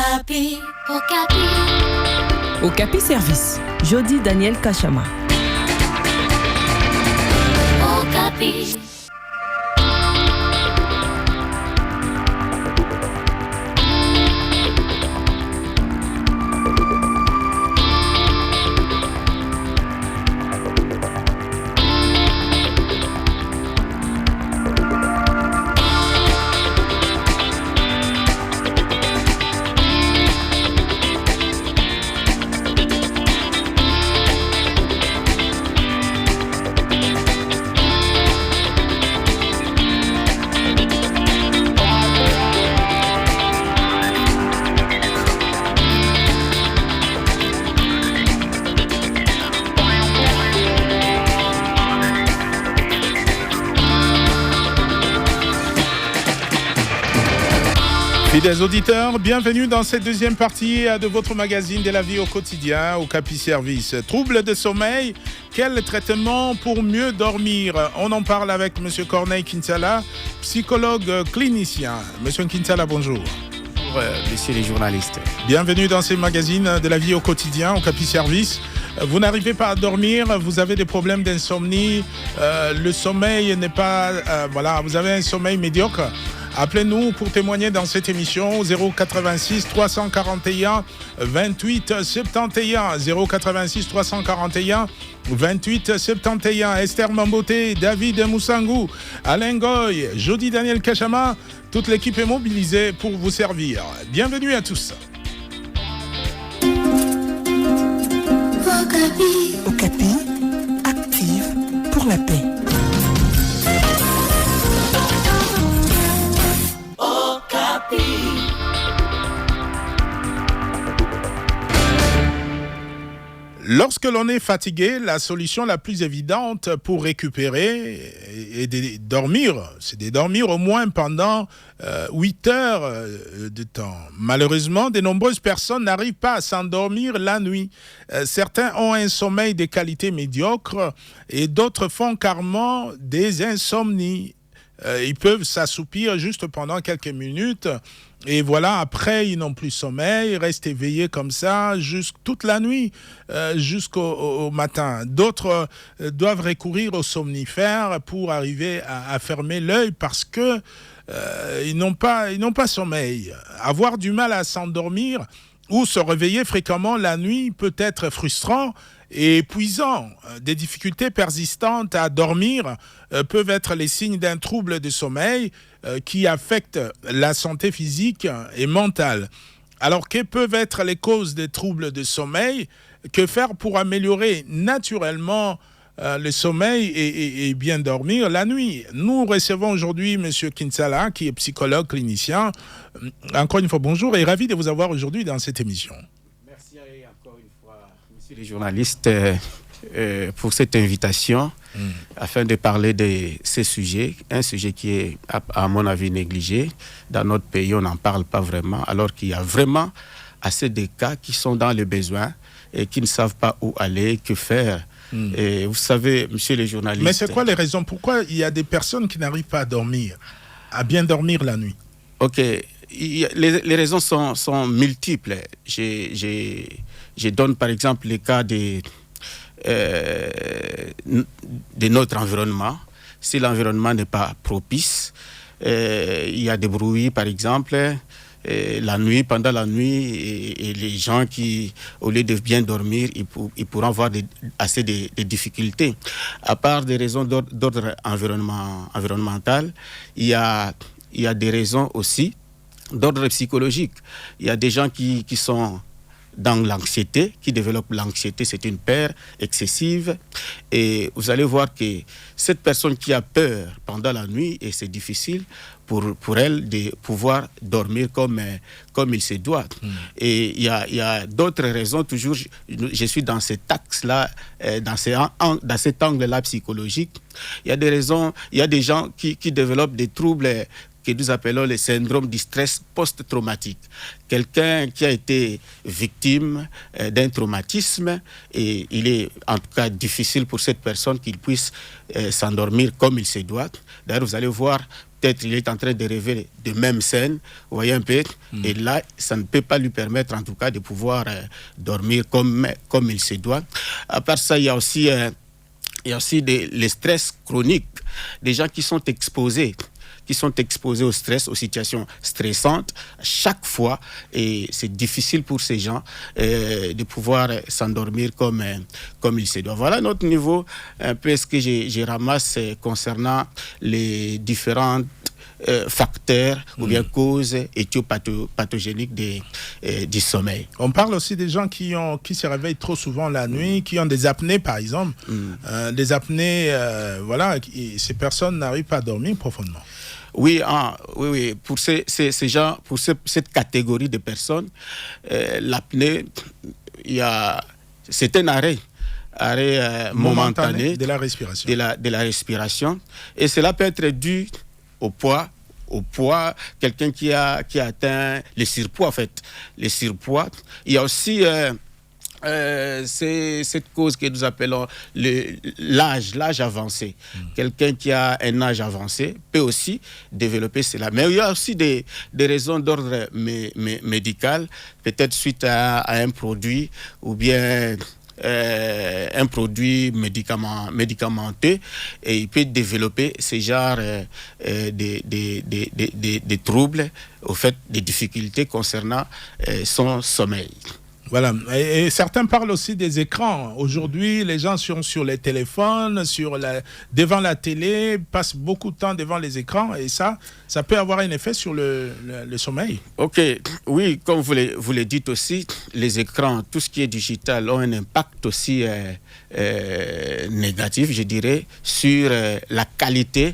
Okapi, Okapi. Okapi Service. Jody Daniel Kachama. Okapi. Fidèles auditeurs, bienvenue dans cette deuxième partie de votre magazine de la vie au quotidien, Okapi Service. Troubles de sommeil, quel traitement pour mieux dormir? On en parle avec M. Corneille Kinsala, psychologue clinicien. M. Kinsala, bonjour. Bonjour, messieurs les journalistes. Bienvenue dans ces magazines de la vie au quotidien, Okapi Service. Vous n'arrivez pas à dormir, vous avez des problèmes d'insomnie, le sommeil n'est pas... vous avez un sommeil médiocre. Appelez-nous pour témoigner dans cette émission 086 341 28 71 086 341 28 71. Esther Mamboté, David Moussangou, Alain Goy, Jody Daniel Kachama, toute l'équipe est mobilisée pour vous servir. Bienvenue à tous. Okapi, active pour la paix. Lorsque l'on est fatigué, la solution la plus évidente pour récupérer est de dormir. C'est de dormir au moins pendant 8 heures de temps. Malheureusement, de nombreuses personnes n'arrivent pas à s'endormir la nuit. Certains ont un sommeil de qualité médiocre et d'autres font carrément des insomnies. Ils peuvent s'assoupir juste pendant quelques minutes et voilà, après ils n'ont plus sommeil, ils restent éveillés comme ça toute la nuit jusqu'au matin. D'autres doivent recourir aux somnifères pour arriver à fermer l'œil parce que ils n'ont pas sommeil. Avoir du mal à s'endormir ou se réveiller fréquemment la nuit peut être frustrant et épuisant. Des difficultés persistantes à dormir peuvent être les signes d'un trouble de sommeil qui affecte la santé physique et mentale. Alors, quelles peuvent être les causes des troubles de sommeil? Que faire pour améliorer naturellement le sommeil et bien dormir la nuit? Nous recevons aujourd'hui M. Kinsala, qui est psychologue clinicien. Encore une fois, bonjour et ravi de vous avoir aujourd'hui dans cette émission. Merci encore une fois, messieurs les journalistes, pour cette invitation afin de parler de ces sujets. Un sujet qui est, à mon avis, négligé. Dans notre pays, on n'en parle pas vraiment, alors qu'il y a vraiment assez de cas qui sont dans le besoin et qui ne savent pas où aller, que faire. Et vous savez, monsieur les journalistes... Mais c'est quoi les raisons? Pourquoi il y a des personnes qui n'arrivent pas à dormir, à bien dormir la nuit? Ok, les raisons sont multiples. Je donne par exemple le cas de notre environnement. Si l'environnement n'est pas propice, il y a des bruits par exemple, pendant la nuit, et les gens qui, au lieu de bien dormir, ils pourront avoir assez de difficultés. À part des raisons d'ordre environnemental, il y a des raisons aussi d'ordre psychologique. Il y a des gens qui sont dans l'anxiété, qui développent l'anxiété, c'est une peur excessive. Et vous allez voir que cette personne qui a peur pendant la nuit, et c'est difficile pour elle de pouvoir dormir comme il se doit. Et il y a d'autres raisons, toujours, je suis dans cet axe-là, dans cet angle-là psychologique. Il y a des raisons, il y a des gens qui développent des troubles que nous appelons le syndrome du stress post-traumatique. Quelqu'un qui a été victime d'un traumatisme, et il est en tout cas difficile pour cette personne qu'il puisse s'endormir comme il se doit. D'ailleurs, vous allez voir, peut-être il est en train de rêver de même scène, vous voyez un peu, et là, ça ne peut pas lui permettre en tout cas de pouvoir dormir comme il se doit. À part ça, il y a aussi les stress chroniques, des gens qui sont exposés au stress, aux situations stressantes chaque fois, et c'est difficile pour ces gens de pouvoir s'endormir comme il se doit. Voilà notre niveau, un peu ce que j'ai ramassé concernant les différents facteurs ou bien causes éthiopathogéniques du sommeil. On parle aussi des gens qui se réveillent trop souvent la nuit, qui ont des apnées par exemple. Des apnées, ces personnes n'arrivent pas à dormir profondément. Oui, pour ces gens, pour cette catégorie de personnes, l'apnée, c'est un arrêt momentané de la respiration. De la respiration, et cela peut être dû au poids, quelqu'un qui a atteint le surpoids en fait. Le surpoids. Il y a aussi c'est cette cause que nous appelons l'âge avancé. Quelqu'un qui a un âge avancé peut aussi développer cela. Mais il y a aussi des raisons d'ordre médical, peut-être suite à un produit ou bien un produit médicamenteux, et il peut développer ce genre de troubles, au fait, des difficultés concernant son sommeil. Voilà, et certains parlent aussi des écrans. Aujourd'hui, les gens sont sur les téléphones, devant la télé, passent beaucoup de temps devant les écrans, et ça peut avoir un effet sur le sommeil. Ok, oui, comme vous le dites aussi, les écrans, tout ce qui est digital, ont un impact aussi négatif, je dirais, sur la qualité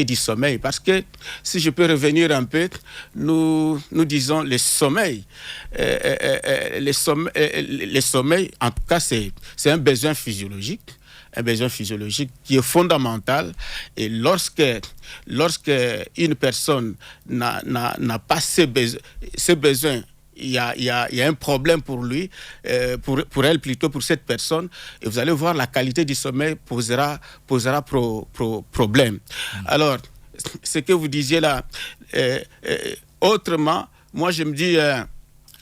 du sommeil. Parce que, si je peux revenir un peu, nous disons le sommeil. Le sommeil, en tout cas, c'est un besoin physiologique. Un besoin physiologique qui est fondamental. Et lorsque une personne n'a pas ces besoins, il y a un problème pour lui, pour elle plutôt, pour cette personne, et vous allez voir, la qualité du sommeil posera problème. Alors, ce que vous disiez là, autrement, moi je me dis,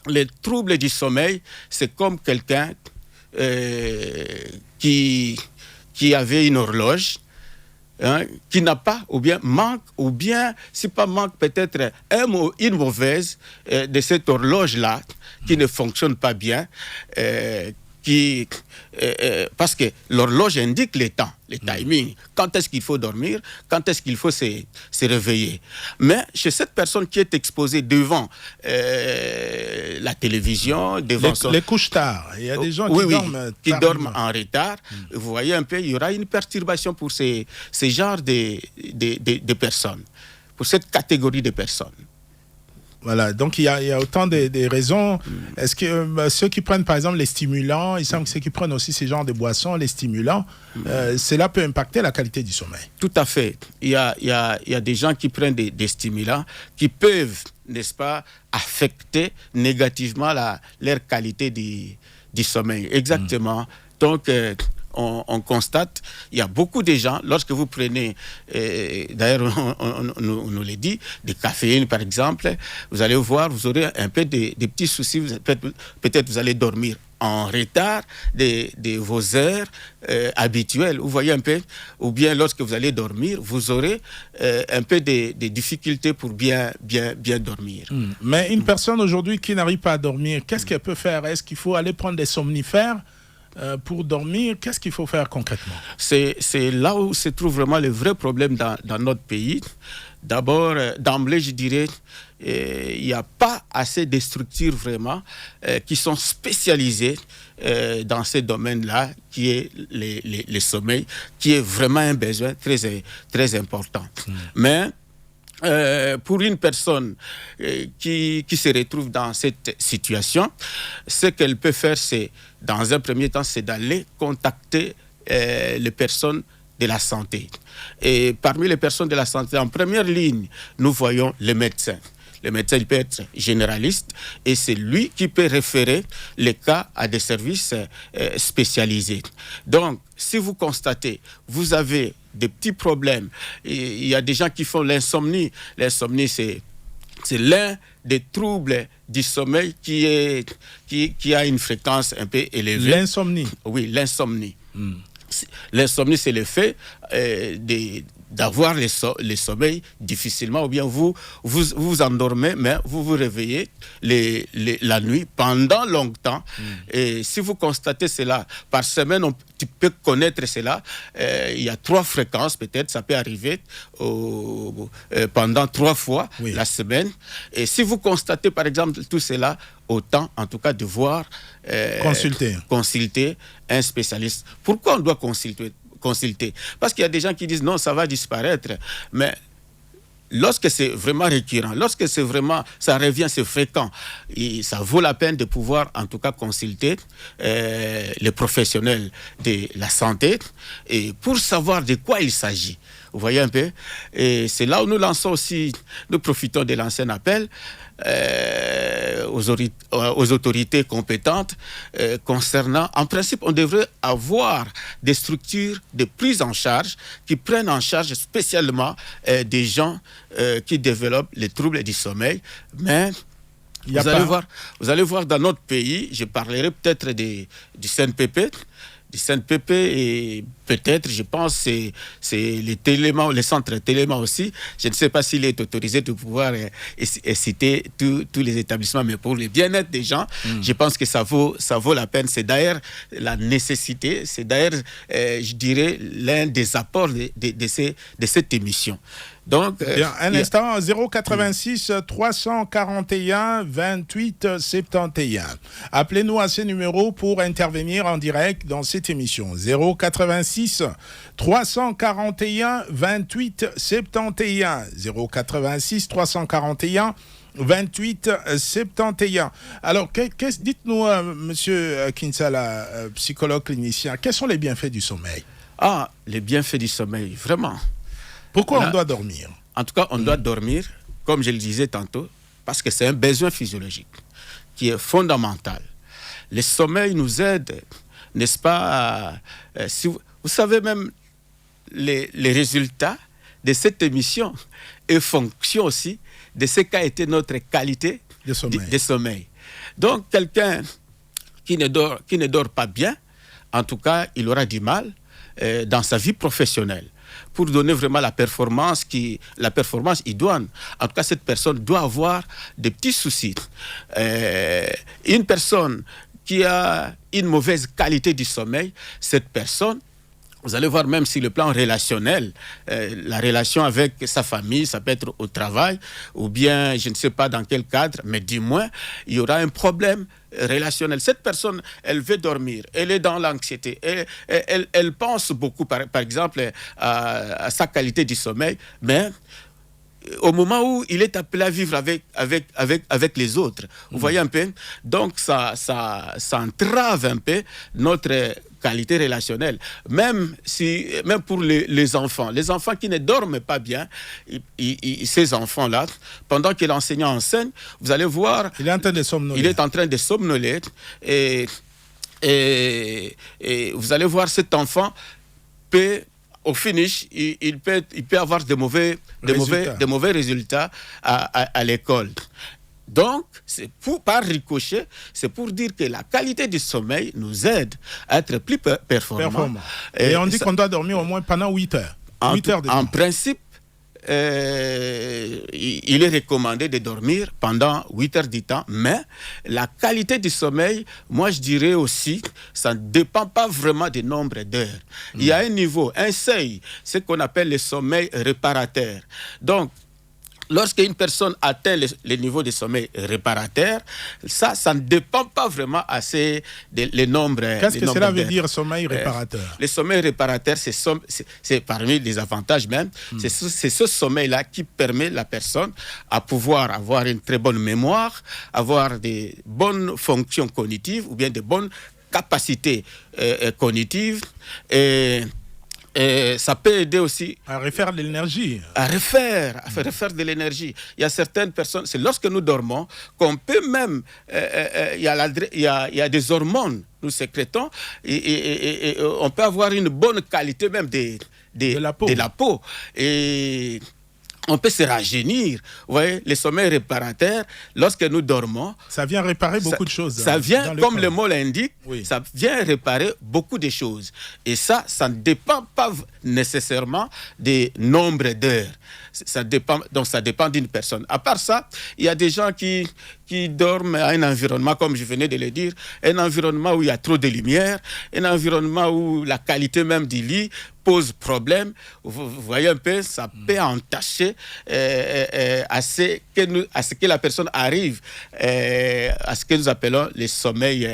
les troubles du sommeil, c'est comme quelqu'un qui avait une horloge, qui n'a pas, ou bien manque, ou bien, si pas manque, peut-être une mauvaise de cette horloge-là, qui ne fonctionne pas bien, parce que l'horloge indique le temps, le timing, quand est-ce qu'il faut dormir, quand est-ce qu'il faut se réveiller. Mais chez cette personne qui est exposée devant la télévision, devant les couches tard, il y a des gens qui dorment en retard. Vous voyez un peu, il y aura une perturbation pour ces genres de personnes, pour cette catégorie de personnes. Voilà, donc il y a autant de raisons. Est-ce que ceux qui prennent par exemple les stimulants, il semble que ceux qui prennent aussi ces genres de boissons, les stimulants, cela peut impacter la qualité du sommeil? Tout à fait. Il y a des gens qui prennent des stimulants qui peuvent, n'est-ce pas, affecter négativement leur qualité du sommeil. Exactement. Donc, on constate, il y a beaucoup de gens, lorsque vous prenez, d'ailleurs on nous l'a dit, des caféines par exemple, vous allez voir, vous aurez un peu des petits soucis, peut-être vous allez dormir en retard de vos heures habituelles, vous voyez un peu, ou bien lorsque vous allez dormir, vous aurez un peu des difficultés pour bien dormir. Mais une personne aujourd'hui qui n'arrive pas à dormir, qu'est-ce qu'elle peut faire? Est-ce qu'il faut aller prendre des somnifères pour dormir? Qu'est-ce qu'il faut faire concrètement? C'est là où se trouve vraiment le vrai problème dans notre pays. D'abord, d'emblée, je dirais, il n'y a pas assez de structures vraiment qui sont spécialisées dans ces domaines-là, qui est le sommeil, qui est vraiment un besoin très, très important. Mais pour une personne qui se retrouve dans cette situation, ce qu'elle peut faire, c'est, dans un premier temps, c'est d'aller contacter les personnes de la santé. Et parmi les personnes de la santé, en première ligne, nous voyons les médecins. Le médecin, il peut être généraliste et c'est lui qui peut référer les cas à des services spécialisés. Donc, si vous constatez, vous avez des petits problèmes, il y a des gens qui font l'insomnie. L'insomnie, c'est l'un des troubles du sommeil qui a une fréquence un peu élevée. L'insomnie. Oui, l'insomnie. L'insomnie, c'est le fait d'avoir les sommeils difficilement, ou bien vous endormez, mais vous vous réveillez la nuit pendant longtemps. Et si vous constatez cela par semaine, tu peux connaître cela. Il y a 3 fréquences, peut-être, ça peut arriver pendant 3 fois la semaine. Et si vous constatez, par exemple, tout cela, autant, en tout cas, de voir consulter un spécialiste. Pourquoi on doit consulter? Parce qu'il y a des gens qui disent non, ça va disparaître. Mais lorsque c'est vraiment récurrent, lorsque c'est vraiment, ça revient, c'est fréquent, et ça vaut la peine de pouvoir, en tout cas, consulter les professionnels de la santé et pour savoir de quoi il s'agit. Vous voyez un peu? Et c'est là où nous lançons aussi, nous profitons de l'ancien appel aux autorités compétentes concernant, en principe, on devrait avoir des structures de prise en charge qui prennent en charge spécialement des gens qui développent les troubles du sommeil. Mais vous allez voir dans notre pays, je parlerai peut-être du CNPP. Du CNPP et peut-être, je pense, c'est les centres Téléma aussi. Je ne sais pas s'il est autorisé de pouvoir citer tous les établissements, mais pour le bien-être des gens, je pense que ça vaut la peine. C'est d'ailleurs la nécessité, c'est d'ailleurs, je dirais, l'un des apports de cette émission. Donc, bien, un instant, 086 341 28 71. Appelez-nous à ces numéros pour intervenir en direct dans cette émission. 086 341 28 71. 086 341 28 71. Alors, dites-nous, monsieur Kinsala, psychologue clinicien, quels sont les bienfaits du sommeil? Les bienfaits du sommeil, vraiment. Pourquoi on doit dormir? En tout cas, on doit dormir, comme je le disais tantôt, parce que c'est un besoin physiologique qui est fondamental. Le sommeil nous aide, n'est-ce pas? Vous savez même les résultats de cette émission et fonction aussi de ce qu'a été notre qualité de sommeil. Donc, quelqu'un qui ne dort pas bien, en tout cas, il aura du mal dans sa vie professionnelle. Pour donner vraiment la performance idoine. En tout cas, cette personne doit avoir des petits soucis. Une personne qui a une mauvaise qualité du sommeil, cette personne, vous allez voir même sur le plan relationnel, la relation avec sa famille, ça peut être au travail, ou bien je ne sais pas dans quel cadre, mais du moins, il y aura un problème relationnel. Cette personne, elle veut dormir, elle est dans l'anxiété, elle pense beaucoup, par exemple, à sa qualité du sommeil, mais au moment où il est appelé à vivre avec les autres, vous voyez un peu, donc ça entrave un peu notre qualité relationnelle. Même pour les enfants qui ne dorment pas bien, ces enfants-là, pendant que l'enseignant enseigne, vous allez voir, il est en train de somnoler, et vous allez voir cet enfant peut, au finish, il peut avoir de mauvais résultats à l'école. Donc, par ricochet, c'est pour dire que la qualité du sommeil nous aide à être plus performants. Et on dit qu'on doit dormir au moins pendant 8 heures. En principe, il est recommandé de dormir pendant 8 heures du temps, mais la qualité du sommeil, moi je dirais aussi, ça ne dépend pas vraiment du nombre d'heures. Il y a un niveau, un seuil, ce qu'on appelle le sommeil réparateur. Donc, lorsqu'une personne atteint le niveau de sommeil réparateur, ça ne dépend pas vraiment assez des nombres. Qu'est-ce que cela veut dire, sommeil réparateur? Le sommeil réparateur, c'est parmi les avantages même, c'est ce sommeil-là qui permet la personne à pouvoir avoir une très bonne mémoire, avoir des bonnes fonctions cognitives ou bien des bonnes capacités cognitives. Et ça peut aider aussi à refaire de l'énergie. À refaire de l'énergie. Il y a certaines personnes, c'est lorsque nous dormons qu'on peut même, il y a des hormones, nous sécrétons, et on peut avoir une bonne qualité même de la peau. Et on peut se rajeunir. Vous voyez, le sommeil réparateur, lorsque nous dormons... Ça vient réparer beaucoup de choses. Ça vient, comme le mot l'indique, oui. Ça vient réparer beaucoup de choses. Et ça ne dépend pas nécessairement des nombres d'heures. Donc ça dépend d'une personne. À part ça, il y a des gens qui dorment à un environnement, comme je venais de le dire, un environnement où il y a trop de lumière, un environnement où la qualité même du lit pose problème. Vous voyez un peu, ça peut entacher à ce que la personne arrive à ce que nous appelons le sommeil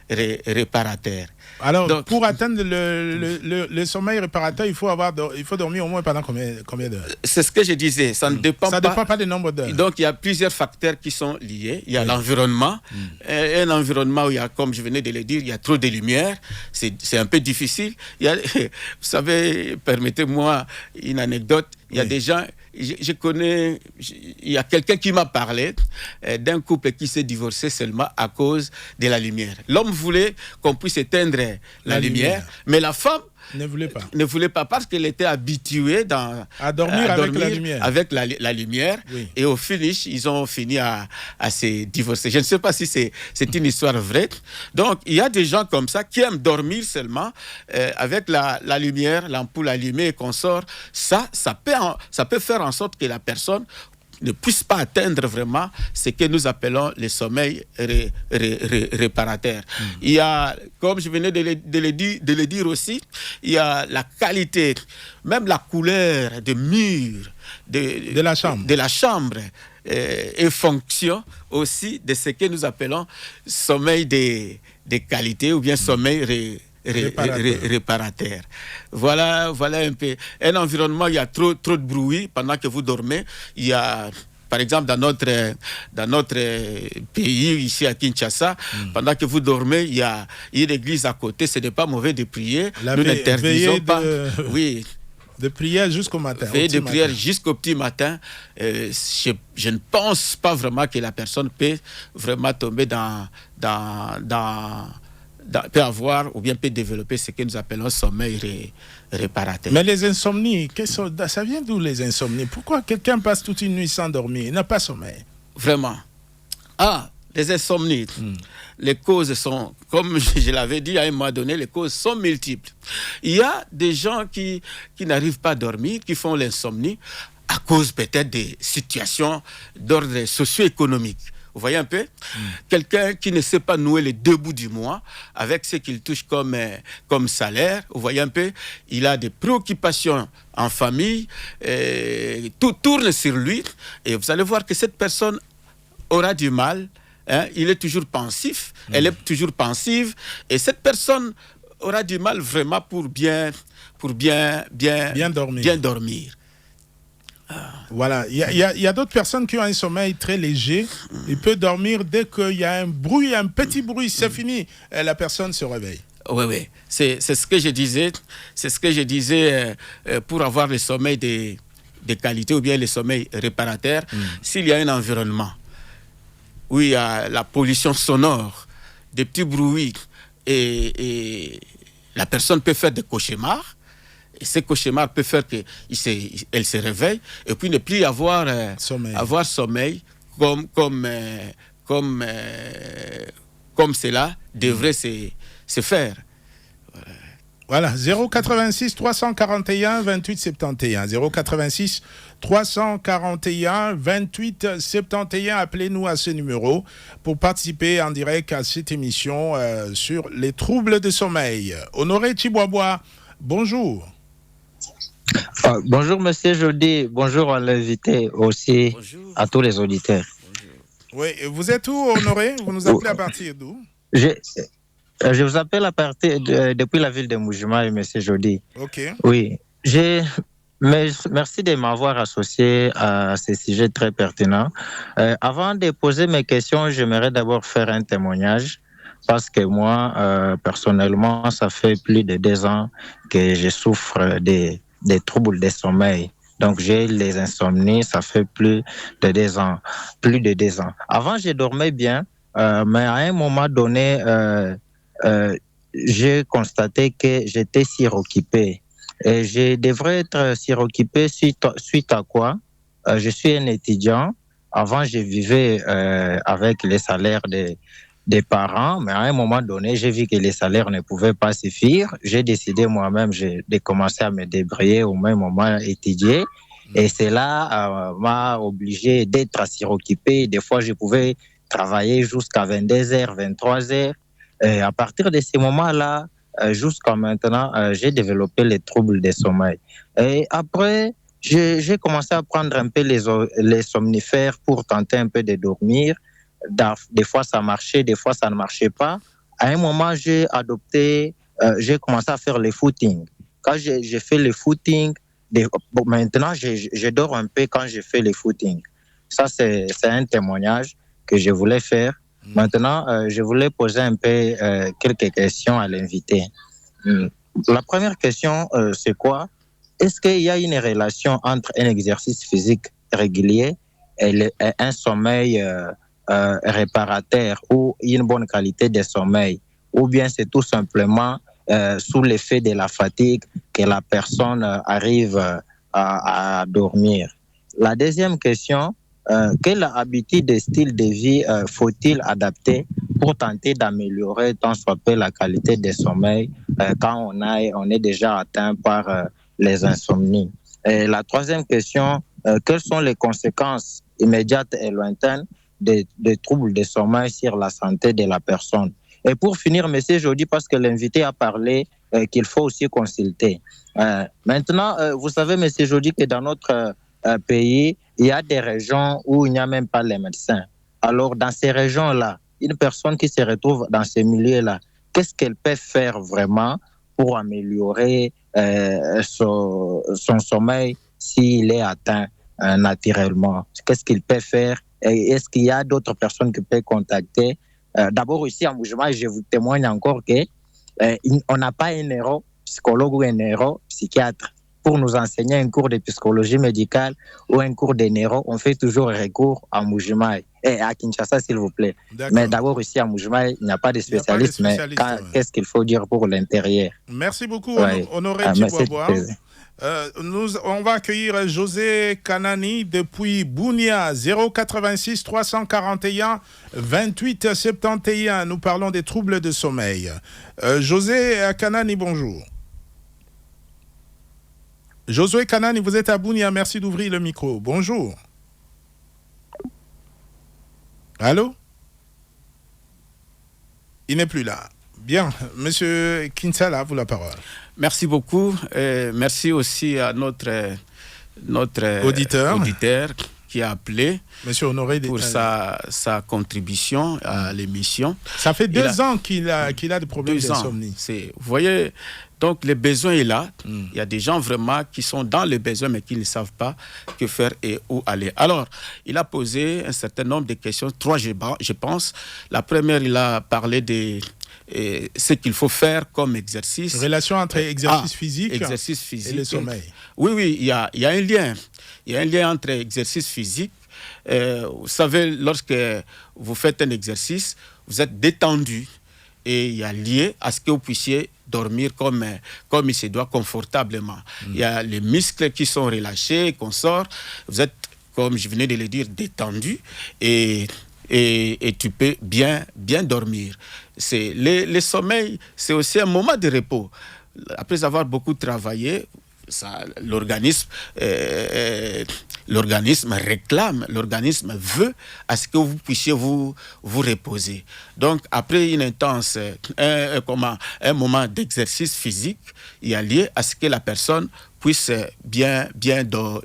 réparateur. Alors, donc, pour atteindre le sommeil réparateur, il faut dormir au moins pendant combien d'heures? C'est ce que je disais, ça ne dépend pas. Ça ne dépend pas du nombre d'heures. Donc, il y a plusieurs facteurs qui sont liés. Il y a l'environnement, un environnement où il y a, comme je venais de le dire, il y a trop de lumière, c'est un peu difficile. Vous savez, permettez-moi une anecdote. Il y a des gens, je connais, il y a quelqu'un qui m'a parlé d'un couple qui s'est divorcé seulement à cause de la lumière. L'homme voulait qu'on puisse éteindre la lumière, mais la femme ne voulait pas parce qu'elle était habituée à dormir avec la lumière. Oui. Et au finish, ils ont fini à se divorcer. Je ne sais pas si c'est une histoire vraie. Donc, il y a des gens comme ça qui aiment dormir seulement avec la lumière, l'ampoule allumée et qu'on sort. Ça peut faire en sorte que la personne ne puisse pas atteindre vraiment ce que nous appelons le sommeil réparateur. Il y a, comme je venais de le dire aussi, il y a la qualité, même la couleur des murs de la chambre et fonction aussi de ce que nous appelons sommeil de qualité ou bien sommeil réparateur. Voilà un peu. Un environnement, il y a trop de bruit pendant que vous dormez. Il y a, par exemple, dans notre pays, ici à Kinshasa, pendant que vous dormez, il y a une église à côté. Ce n'est pas mauvais de prier. Nous n'interdisons pas. Oui. De prière jusqu'au matin. Prière jusqu'au petit matin. Je ne pense pas vraiment que la personne peut vraiment tomber peut avoir ou bien peut développer ce que nous appelons sommeil réparateur. Mais les insomnies, ça vient d'où les insomnies? Pourquoi quelqu'un passe toute une nuit sans dormir? Il n'a pas sommeil. Vraiment. Les insomnies. Les causes sont, comme je l'avais dit à un moment donné, les causes sont multiples. Il y a des gens qui n'arrivent pas à dormir, qui font l'insomnie à cause peut-être des situations d'ordre socio-économique. Vous voyez un peu? Quelqu'un qui ne sait pas nouer les deux bouts du mois avec ce qu'il touche comme salaire, vous voyez un peu? Il a des préoccupations en famille, tout tourne sur lui, et vous allez voir que cette personne aura du mal, il est toujours pensif, elle est toujours pensive, et cette personne aura du mal vraiment pour bien dormir. Voilà, il y a d'autres personnes qui ont un sommeil très léger. Il peut dormir dès qu'il y a un bruit, un petit bruit, c'est fini. La personne se réveille. Oui. C'est ce que je disais. C'est ce que je disais pour avoir le sommeil de qualité ou bien le sommeil réparateur. S'il y a un environnement où il y a la pollution sonore, des petits bruits, et la personne peut faire des cauchemars. Et ces cauchemars peuvent faire qu'elle se réveille et puis ne plus avoir sommeil comme cela devrait se faire. Voilà, 086 341 28 71. 086 341 28 71. Appelez-nous à ce numéro pour participer en direct à cette émission sur les troubles de sommeil. Honoré Chiboaboa, bonjour. Bonjour Monsieur Jody, bonjour à l'invité aussi, bonjour. À tous les auditeurs. Oui, vous êtes où, Honoré? Vous nous appelez à partir d'où? Je vous appelle à partir depuis la ville de Mujima, Monsieur Jody. Ok. Oui, merci de m'avoir associé à ce sujet très pertinent. Avant de poser mes questions, j'aimerais d'abord faire un témoignage. parce que moi, personnellement, ça fait plus de 2 ans que je souffre des troubles de sommeil. Donc, j'ai les insomnies, ça fait plus de 2 ans. Plus de 2 ans. Avant, je dormais bien, mais à un moment donné, j'ai constaté que j'étais suroccupé. Et je devrais être suroccupé suite à quoi? Je suis un étudiant. Avant, je vivais avec les salaires des parents, mais à un moment donné, j'ai vu que les salaires ne pouvaient pas suffire. J'ai décidé moi-même de commencer à me débrouiller, au même moment étudier. Et cela m'a obligé d'être suroccupé. Des fois, je pouvais travailler jusqu'à 22h, 23h. Et à partir de ces moments-là, jusqu'à maintenant, j'ai développé les troubles de sommeil. Et après, j'ai commencé à prendre un peu les somnifères pour tenter un peu de dormir. Des fois, ça marchait, des fois, ça ne marchait pas. À un moment, j'ai commencé à faire les footings. Quand j'ai fait les footings, maintenant, je dors un peu quand je fais les footings. Ça, c'est un témoignage que je voulais faire. Maintenant, je voulais poser un peu quelques questions à l'invité. La première question, c'est quoi? Est-ce qu'il y a une relation entre un exercice physique régulier et un sommeil réparateur ou une bonne qualité de sommeil? Ou bien c'est tout simplement sous l'effet de la fatigue que la personne arrive à dormir? La deuxième question, quelle habitude de style de vie faut-il adapter pour tenter d'améliorer tant soit peu la qualité de sommeil quand on est déjà atteint par les insomnies? Et la troisième question, quelles sont les conséquences immédiates et lointaines des troubles de sommeil sur la santé de la personne? Et pour finir, M. Jody, parce que l'invité a parlé qu'il faut aussi consulter. Maintenant, vous savez, M. Jody, que dans notre pays, il y a des régions où il n'y a même pas les médecins. Alors, dans ces régions-là, une personne qui se retrouve dans ces milieux-là, qu'est-ce qu'elle peut faire vraiment pour améliorer son sommeil s'il est atteint naturellement? Qu'est-ce qu'il peut faire? Et est-ce qu'il y a d'autres personnes qu'il peut contacter? D'abord, ici, à Moujima, je vous témoigne encore qu'on n'a pas un neuropsychologue ou un neuropsychiatre pour nous enseigner un cours de psychologie médicale ou un cours de neuro. On fait toujours recours à Moujima et à Kinshasa, s'il vous plaît. D'accord. Mais d'abord, ici, à Moujima, il n'y a pas de spécialiste. Mais qu'est-ce qu'il faut dire pour l'intérieur? Merci beaucoup, Ouais. Honoré Tiboaboa. On va accueillir José Kanani depuis Bunia, 086 341 28 71. Nous parlons des troubles de sommeil. José Kanani, bonjour. Josué Kanani, vous êtes à Bunia, merci d'ouvrir le micro. Bonjour. Allô? Il n'est plus là. Bien, Monsieur Kinsala, vous la parole. Merci beaucoup. Merci aussi à notre auditeur qui a appelé Monsieur Honoré pour sa contribution à l'émission. Ça fait 2 ans qu'il a des problèmes d'insomnie. Vous voyez, donc le besoin est là. Il y a des gens vraiment qui sont dans le besoin mais qui ne savent pas que faire et où aller. Alors, il a posé un certain nombre de questions, 3 je pense. La première, il a parlé de ce qu'il faut faire comme exercice. Relation entre exercice physique et le sommeil. Oui, il y a un lien. Il y a un lien entre exercice physique. Vous savez, lorsque vous faites un exercice, vous êtes détendu et il y a lié à ce que vous puissiez dormir comme il se doit, confortablement. Il y a les muscles qui sont relâchés, qu'on sort. Vous êtes, comme je venais de le dire, détendu et tu peux bien dormir. Le sommeil, c'est aussi un moment de repos. Après avoir beaucoup travaillé, l'organisme réclame, l'organisme veut à ce que vous puissiez vous reposer. Donc, après un moment d'exercice physique, il y a lieu à ce que la personne puisse bien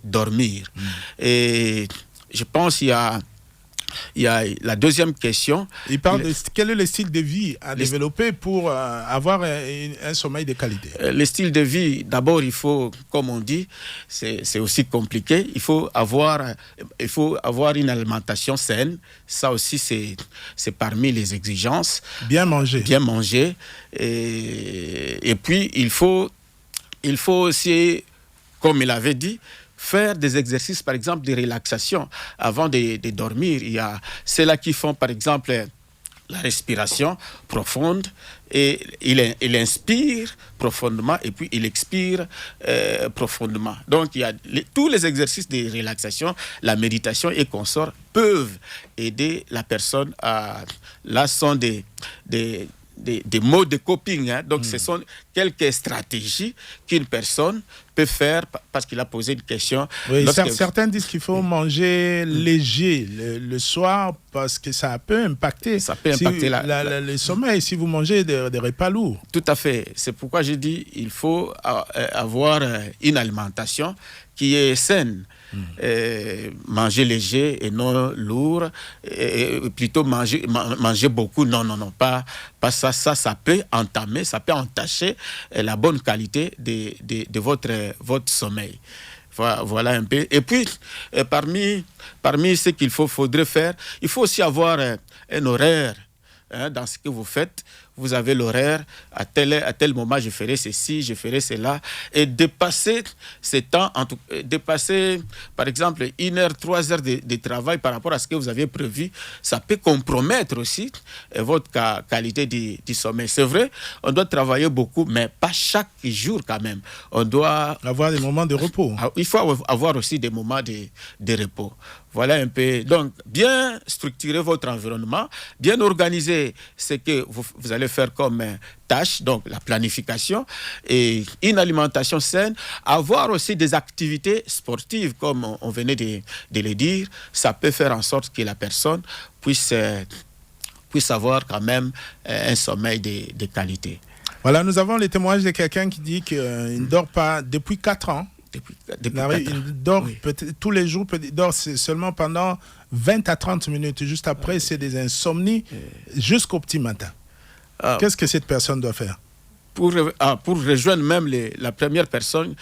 dormir. Et je pense qu'il y a il y a la deuxième question. Il parle de quel est le style de vie à développer pour avoir un sommeil de qualité. Le style de vie, d'abord, il faut, comme on dit, c'est aussi compliqué. Il faut avoir une alimentation saine. Ça aussi, c'est parmi les exigences. Bien manger. Bien manger. Et puis, il faut aussi, comme il avait dit, faire des exercices, par exemple, de relaxation avant de dormir. Il y a ceux-là qui font, par exemple, la respiration profonde et il inspire profondément et puis il expire profondément. Donc, il y a tous les exercices de relaxation, la méditation et consorts peuvent aider la personne à... Là, sont des modes de coping. Hein. Donc, ce sont quelques stratégies qu'une personne peut faire parce qu'il a posé une question. Oui, certains disent qu'il faut manger léger le soir parce que ça peut impacter, le sommeil si vous mangez des repas lourds. Tout à fait. C'est pourquoi j'ai dit qu'il faut avoir une alimentation qui est saine. Manger léger et non lourd, plutôt manger beaucoup, non, pas ça. Ça peut entamer, ça peut entacher la bonne qualité de votre sommeil. Voilà un peu. Et puis, parmi ce qu'il faudrait faire, il faut aussi avoir un horaire. Dans ce que vous faites, vous avez l'horaire, à tel moment je ferai ceci, je ferai cela, et dépasser ces temps, dépasser par exemple 1 heure, 3 heures de travail par rapport à ce que vous aviez prévu, ça peut compromettre aussi votre qualité du sommeil. C'est vrai, on doit travailler beaucoup, mais pas chaque jour quand même. On doit avoir des moments de repos. Il faut avoir aussi des moments de repos. Voilà un peu. Donc, bien structurer votre environnement, bien organiser ce que vous allez faire comme tâche, donc la planification et une alimentation saine, avoir aussi des activités sportives, comme on venait de le dire, ça peut faire en sorte que la personne puisse avoir quand même un sommeil de qualité. Voilà, nous avons les témoignages de quelqu'un qui dit qu'il ne dort pas depuis 4 ans. Il dort tous les jours, il dort seulement pendant 20 à 30 minutes. Juste après, c'est des insomnies jusqu'au petit matin. Qu'est-ce que cette personne doit faire? Pour rejoindre même la première personne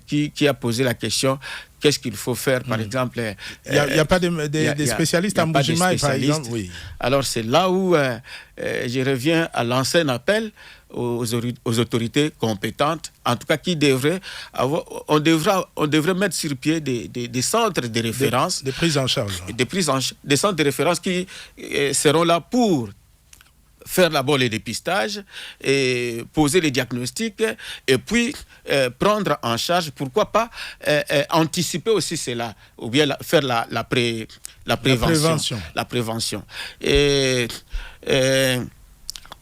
qui a posé la question, qu'est-ce qu'il faut faire, par exemple? Il n'y a pas de spécialistes en Bujimaï, par exemple. Oui. Alors, c'est là où je reviens à l'ancien appel aux autorités compétentes, en tout cas qui devraient avoir, on devrait mettre sur pied des centres de référence. Des prises en charge. Des centres de référence qui seront là pour faire d'abord les dépistages, et poser les diagnostics et puis prendre en charge, pourquoi pas anticiper aussi cela, ou bien faire la prévention. La prévention.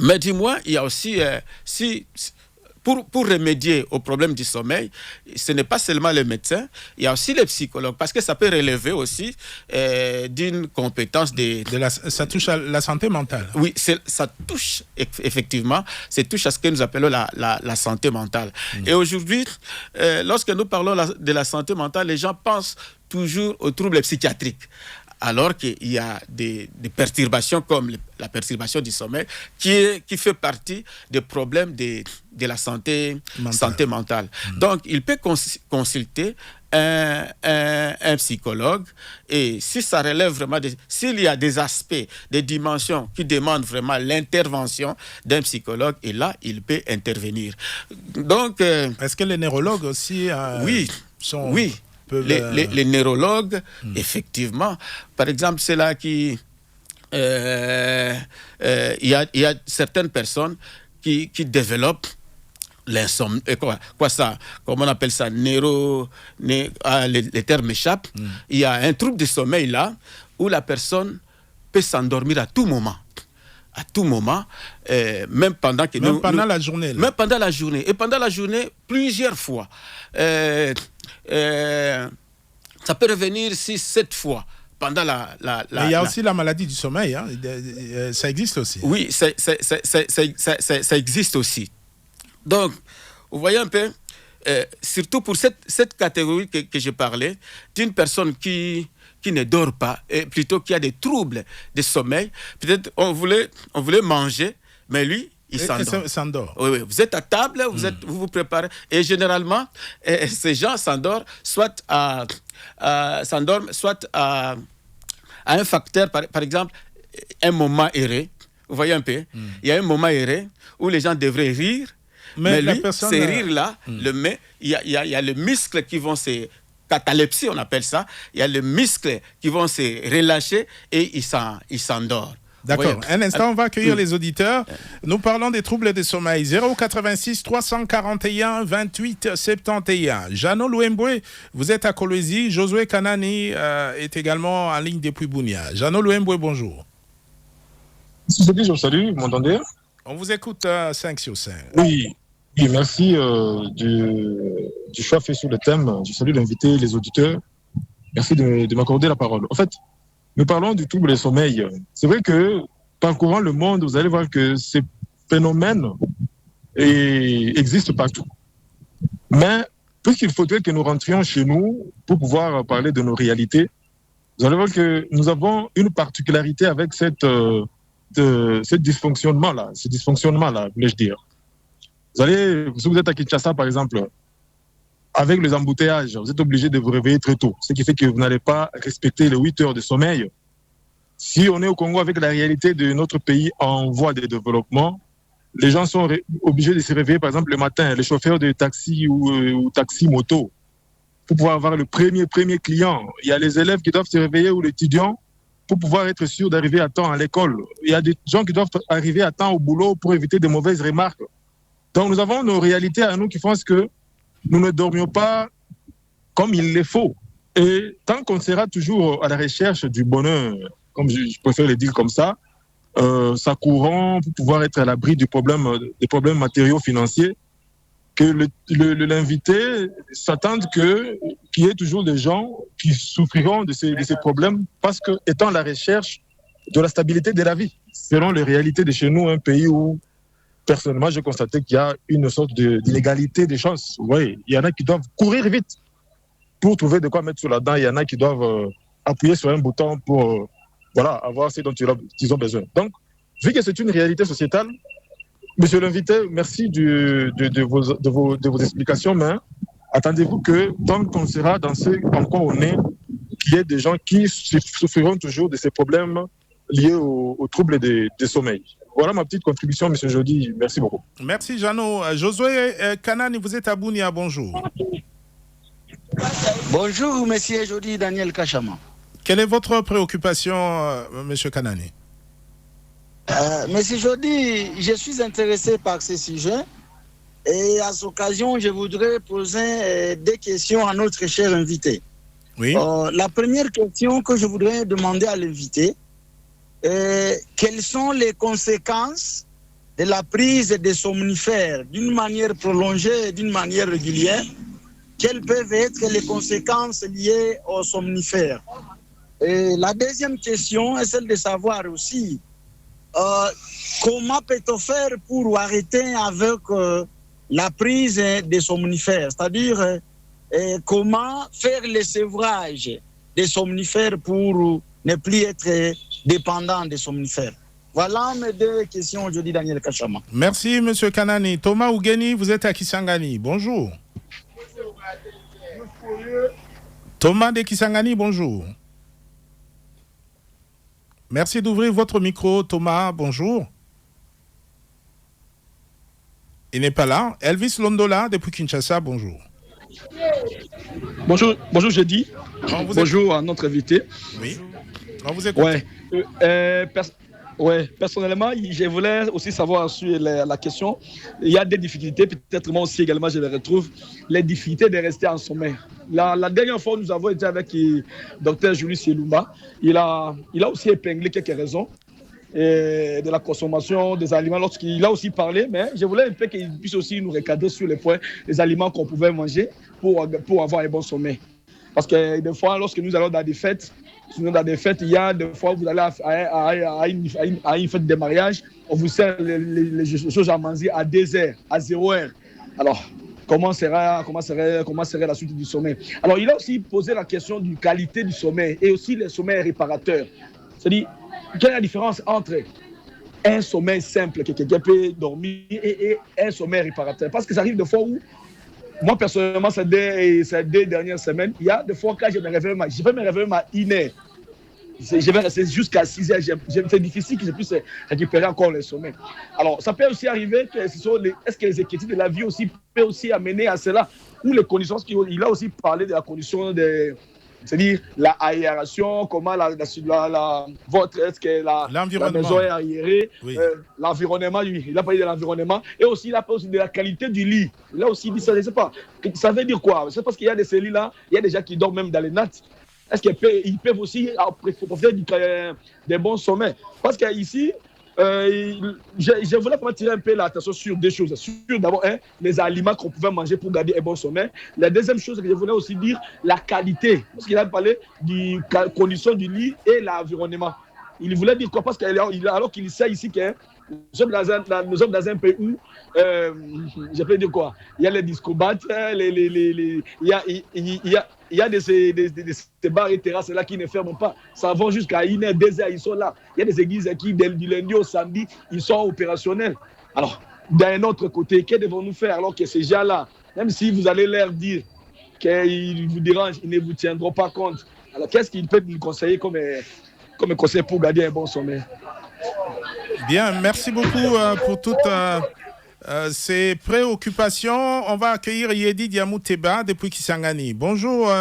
Mais dis-moi, il y a aussi, pour remédier au problème du sommeil, ce n'est pas seulement les médecins, il y a aussi les psychologues, parce que ça peut relever aussi d'une compétence ça touche à la santé mentale. Oui, ça touche effectivement, ça touche à ce que nous appelons la santé mentale. Et aujourd'hui, lorsque nous parlons de la santé mentale, les gens pensent toujours aux troubles psychiatriques. Alors qu'il y a des perturbations comme la perturbation du sommeil qui fait partie des problèmes de la santé mentale. Donc, il peut consulter un psychologue, et si ça relève vraiment, s'il y a des aspects, des dimensions qui demandent vraiment l'intervention d'un psychologue, et là, il peut intervenir. Donc, est-ce que les neurologues aussi sont... Oui. Les neurologues, effectivement, par exemple, c'est là qui... Il y a certaines personnes qui développent l'insomnie. Quoi ça? Comment on appelle ça? Les termes m'échappent. Il y a un trouble de sommeil là, où la personne peut s'endormir à tout moment. À tout moment, même pendant que la journée. Même pendant la journée. Et pendant la journée, plusieurs fois. Ça peut revenir 6-7 fois pendant Mais il y a aussi la maladie du sommeil, hein. Ça existe aussi. Oui, ça existe aussi. Donc, vous voyez un peu, surtout pour cette catégorie que je parlais, d'une personne qui qui ne dort pas, et plutôt qui a des troubles de sommeil. Peut-être on voulait manger, mais lui, il s'endort. Oui. Vous êtes à table, vous vous préparez. Et généralement, ces gens s'endorment soit à un facteur, par exemple, un moment erré. Vous voyez un peu, il y a un moment erré où les gens devraient rire, mais lui, ces rires-là, il y a les muscles qui vont se... catalepsie, on appelle ça. Il y a les muscles qui vont se relâcher et il s'endort. D'accord. Un instant, on va accueillir les auditeurs. Nous parlons des troubles de sommeil. 086 341 28 71. Jano Louemboué, vous êtes à Kolwezi. Josué Kanani est également en ligne depuis Bunia. Jano Louemboué, bonjour. Je salue, vous m'entendez? On vous écoute 5 sur 5. Oui, merci du choix fait sur le thème. Je salue l'invité, les auditeurs. Merci de m'accorder la parole. En fait, nous parlons du trouble du sommeil. C'est vrai que, parcourant le monde, vous allez voir que ces phénomènes existent partout. Mais, puisqu'il faudrait que nous rentrions chez nous pour pouvoir parler de nos réalités, vous allez voir que nous avons une particularité avec ce dysfonctionnement-là, voulais-je dire. Si vous êtes à Kinshasa, par exemple, avec les embouteillages, vous êtes obligé de vous réveiller très tôt, ce qui fait que vous n'allez pas respecter les 8 heures de sommeil. Si on est au Congo avec la réalité de notre pays en voie de développement, les gens sont obligés de se réveiller, par exemple, le matin, les chauffeurs de taxi ou taxi-moto, pour pouvoir avoir le premier client. Il y a les élèves qui doivent se réveiller ou l'étudiant pour pouvoir être sûr d'arriver à temps à l'école. Il y a des gens qui doivent arriver à temps au boulot pour éviter de mauvaises remarques. Donc nous avons nos réalités à nous qui font que nous ne dormions pas comme il le faut. Et tant qu'on sera toujours à la recherche du bonheur, comme je préfère le dire comme ça, s'accourant pour pouvoir être à l'abri des problèmes matériaux financiers, que l'invité s'attende qu'il y ait toujours des gens qui souffriront de ces problèmes parce que, étant à la recherche de la stabilité de la vie, selon les réalités de chez nous, un pays où, personnellement, j'ai constaté qu'il y a une sorte d'inégalité des chances. Oui, il y en a qui doivent courir vite pour trouver de quoi mettre sur la dent. Il y en a qui doivent appuyer sur un bouton pour avoir ce dont ils ont besoin. Donc, vu que c'est une réalité sociétale, monsieur l'invité, merci de vos explications, mais attendez-vous que tant qu'on sera dans ce en quoi on est, qu'il y ait des gens qui souffriront toujours de ces problèmes liés aux troubles des sommeils. Voilà ma petite contribution, monsieur Jody. Merci beaucoup. Merci, Jano. Josué Kanani, vous êtes à Bunia. Bonjour. Bonjour, monsieur Jody Daniel Kachama. Quelle est votre préoccupation, monsieur Kanani? Monsieur Jody, je suis intéressé par ce sujet et à cette occasion, je voudrais poser des questions à notre cher invité. Oui. La première question que je voudrais demander à l'invité, quelles sont les conséquences de la prise des somnifères d'une manière prolongée et d'une manière régulière? Quelles peuvent être les conséquences liées aux somnifères? Et la deuxième question est celle de savoir aussi comment peut-on faire pour arrêter avec la prise des somnifères, c'est-à-dire comment faire le sevrage des somnifères pour ne plus être dépendant des somnifères. Voilà mes deux questions aujourd'hui, Daniel Kachama. Merci, M. Kanani. Thomas Ougeni, vous êtes à Kisangani. Bonjour. Thomas de Kisangani, bonjour. Merci d'ouvrir votre micro, Thomas. Bonjour. Il n'est pas là. Elvis Londola, depuis Kinshasa, bonjour. Bonjour, Jeudi. Bonjour à notre invité. Oui. On vous écoute. Personnellement, je voulais aussi savoir sur la question. Il y a des difficultés, peut-être moi aussi également, je les retrouve. Les difficultés de rester en sommeil. La dernière fois, nous avons été avec le docteur Julius Elumba. Il a aussi épinglé quelques raisons de la consommation des aliments lorsqu'il a aussi parlé, mais je voulais un peu qu'il puisse aussi nous recadrer sur les points des aliments qu'on pouvait manger pour avoir un bon sommeil. Parce que des fois, lorsque nous allons dans des fêtes, il y a des fois vous allez à une fête de mariage, on vous sert les choses à manger à 2 heures, à 0 heure. Alors, comment serait la suite du sommeil. Alors, il a aussi posé la question de qualité du sommeil et aussi le sommeil réparateur. C'est-à-dire, quelle est la différence entre un sommeil simple que quelqu'un peut dormir et un sommeil réparateur? Parce que ça arrive des fois où, moi personnellement, ces deux dernières semaines, il y a des fois quand je peux me réveiller à 1h. Je vais rester jusqu'à 6h. C'est difficile que je puisse récupérer encore le sommeil. Alors, ça peut aussi arriver que est-ce que les équipes de la vie aussi peuvent aussi amener à cela, ou les conditions, il a aussi parlé de la condition de, c'est-à-dire la aération, comment la maison est aérée, oui. L'environnement, il a parlé de l'environnement, et aussi il a parlé de la qualité du lit. Il a aussi dit ça, je ne sais pas, ça veut dire quoi? C'est parce qu'il y a des cellules là, il y a des gens qui dorment même dans les nattes. Est-ce qu'ils peuvent aussi profiter des bons sommets? Parce qu'ici, je voulais tirer un peu l'attention sur deux choses. Sur d'abord, les aliments qu'on pouvait manger pour garder un bon sommeil. La deuxième chose que je voulais aussi dire, la qualité. Parce qu'il a parlé des conditions du lit et l'environnement. Il voulait dire quoi? Parce alors qu'il sait ici que nous sommes dans un pays où, je peux dire quoi? Il y a les discobates, il y a des bars et terrasses là qui ne ferment pas. Ça va jusqu'à 1h, 2h, ils sont là. Il y a des églises qui, du lundi au samedi, ils sont opérationnels. Alors, d'un autre côté, que devons-nous faire alors que ces gens-là, même si vous allez leur dire qu'ils vous dérangent, ils ne vous tiendront pas compte. Alors, qu'est-ce qu'ils peuvent nous conseiller comme conseil pour garder un bon sommeil? Bien, merci beaucoup pour toutes ces préoccupations. On va accueillir Yedi Diamouteba depuis Kisangani. Bonjour,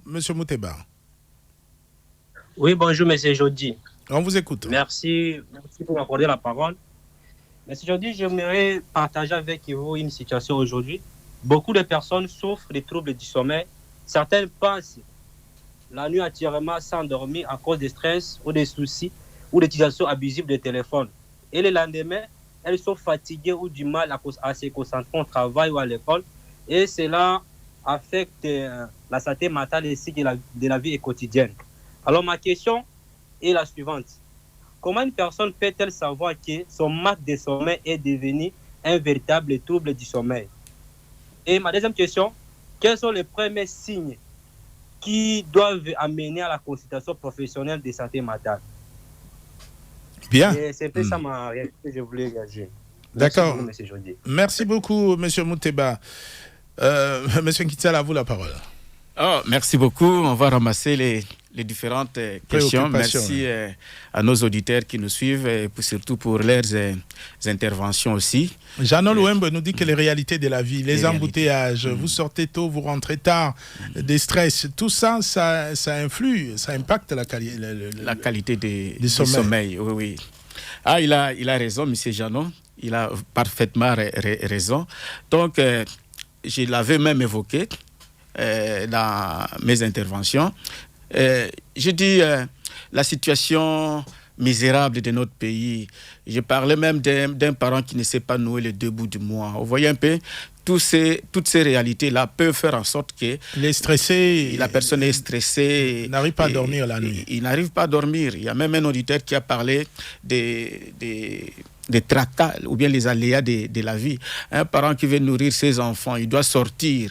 Monsieur Mouteba. Oui, bonjour, Monsieur Jody. On vous écoute. Merci pour m'accorder la parole. Monsieur Jody, j'aimerais partager avec vous une situation aujourd'hui. Beaucoup de personnes souffrent des troubles du sommeil. Certaines passent la nuit entièrement sans dormir à cause de stress ou des soucis ou d'utilisation abusive de téléphone. Et le lendemain, elles sont fatiguées ou du mal à se concentrer au travail ou à l'école. Et cela affecte la santé mentale ainsi que de la vie quotidienne. Alors ma question est la suivante. Comment une personne peut-elle savoir que son manque de sommeil est devenu un véritable trouble du sommeil? Et ma deuxième question, quels sont les premiers signes qui doivent amener à la consultation professionnelle de santé mentale? Bien. C'est un peu ça ma réaction que je voulais réagir. D'accord. Merci beaucoup, Monsieur Mouteba. Monsieur Nkitsala, à vous la parole. Oh, merci beaucoup. On va ramasser les différentes questions. Merci à nos auditeurs qui nous suivent et surtout pour leurs interventions aussi. Jean Louembe nous dit que les réalités de la vie, les embouteillages, vous sortez tôt, vous rentrez tard, des stress, tout ça, ça influe, ça impacte la qualité du sommeil. Oui, oui. Ah, il a raison, M. Jeannot. Il a parfaitement raison. Donc, je l'avais même évoqué dans mes interventions. Je dis la situation misérable de notre pays. Je parlais même d'un parent qui ne sait pas nouer les deux bouts du mois. Vous voyez un peu, toutes ces réalités-là peuvent faire en sorte que la personne est stressée. Il n'arrive pas à dormir la nuit. Il n'arrive pas à dormir. Il y a même un auditeur qui a parlé des tracas ou bien les aléas de la vie. Un parent qui veut nourrir ses enfants, il doit sortir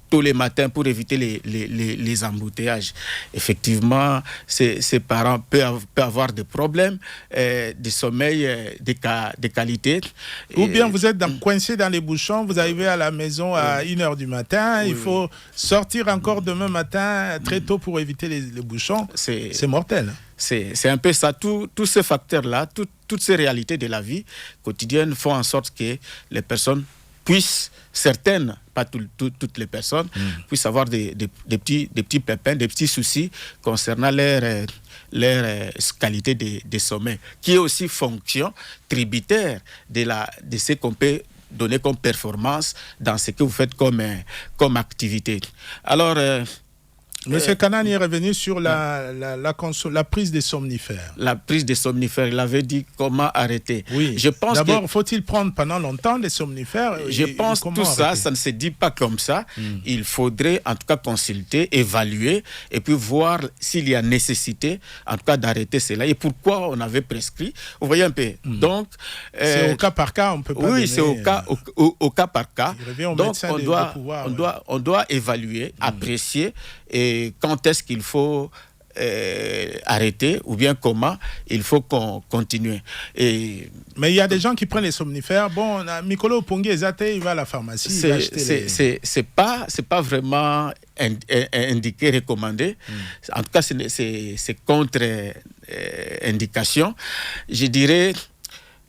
tous les matins pour éviter les embouteillages. Effectivement, ces parents peuvent avoir des problèmes de sommeil, de qualité. Ou bien vous êtes coincé dans les bouchons, vous arrivez à la maison à 1h du matin, il faut sortir encore demain matin très tôt pour éviter les bouchons. C'est mortel. C'est un peu ça. Tous ces facteurs-là, toutes ces réalités de la vie quotidienne font en sorte que les personnes puissent, certaines, pas toutes les personnes, puissent avoir des petits pépins, des petits soucis concernant leur qualité de sommeil, qui est aussi fonction tributaire de ce qu'on peut donner comme performance dans ce que vous faites comme activité. Alors, Monsieur Kanani est revenu sur la prise des somnifères. La prise des somnifères, il avait dit comment arrêter. Oui. D'abord, faut-il prendre pendant longtemps les somnifères? Je pense que tout ça ne se dit pas comme ça. Il faudrait en tout cas consulter, évaluer et puis voir s'il y a nécessité en tout cas d'arrêter cela et pourquoi on avait prescrit. Vous voyez un peu. Donc, c'est au cas par cas, on peut pas. Oui, c'est au cas par cas. Donc on doit évaluer, apprécier et quand est-ce qu'il faut arrêter ou bien comment il faut continuer. Mais il y a des gens qui prennent les somnifères. Bon, Mikolo Pongi Ezate, il va à la pharmacie. C'est pas vraiment indiqué, recommandé. En tout cas, c'est contre-indication. Je dirais,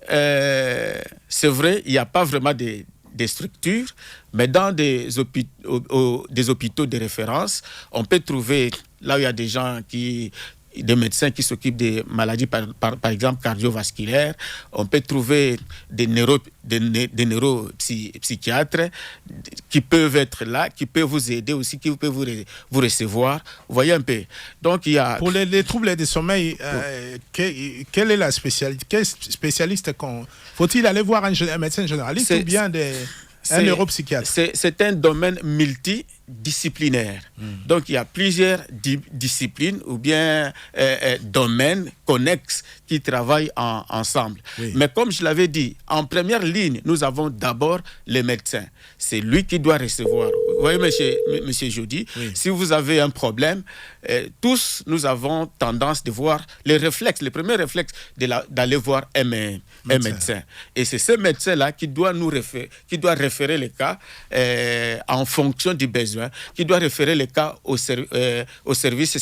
c'est vrai, il n'y a pas vraiment des structures, mais dans des hôpitaux de référence, on peut trouver, là où il y a des médecins qui s'occupent des maladies, par exemple cardiovasculaires, on peut trouver des neuropsychiatres qui peuvent être là, qui peuvent vous aider aussi, qui peuvent vous recevoir. Vous voyez un peu. Donc, il y a... Pour les troubles du sommeil, quelle est la spécialité? Quel spécialiste faut-il aller voir un médecin généraliste ou bien un neuropsychiatre? C'est un domaine multidisciplinaire. Donc, il y a plusieurs disciplines ou bien domaines connexes qui travaillent ensemble. Oui. Mais comme je l'avais dit, en première ligne, nous avons d'abord les médecins. C'est lui qui doit recevoir. Vous voyez, monsieur Jody, si vous avez un problème, tous, nous avons tendance de voir le premier réflexe d'aller voir un médecin. Et c'est ce médecin-là qui doit référer les cas en fonction du besoin, qui doit référer les cas au service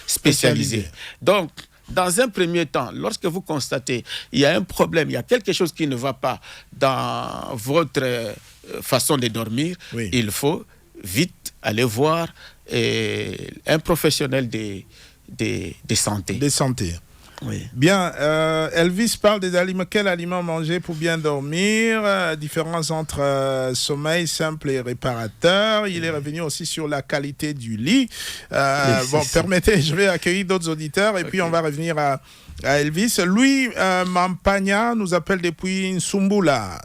spécialisé. Donc, dans un premier temps, lorsque vous constatez il y a un problème, il y a quelque chose qui ne va pas dans votre façon de dormir, il faut vite aller voir un professionnel de santé. Oui. Bien, Elvis parle des aliments. Quels aliments manger pour bien dormir? Différence entre sommeil simple et réparateur. Il est revenu aussi sur la qualité du lit. Permettez, je vais accueillir d'autres auditeurs et puis on va revenir à Elvis. Louis Mampagna nous appelle depuis Nsumbula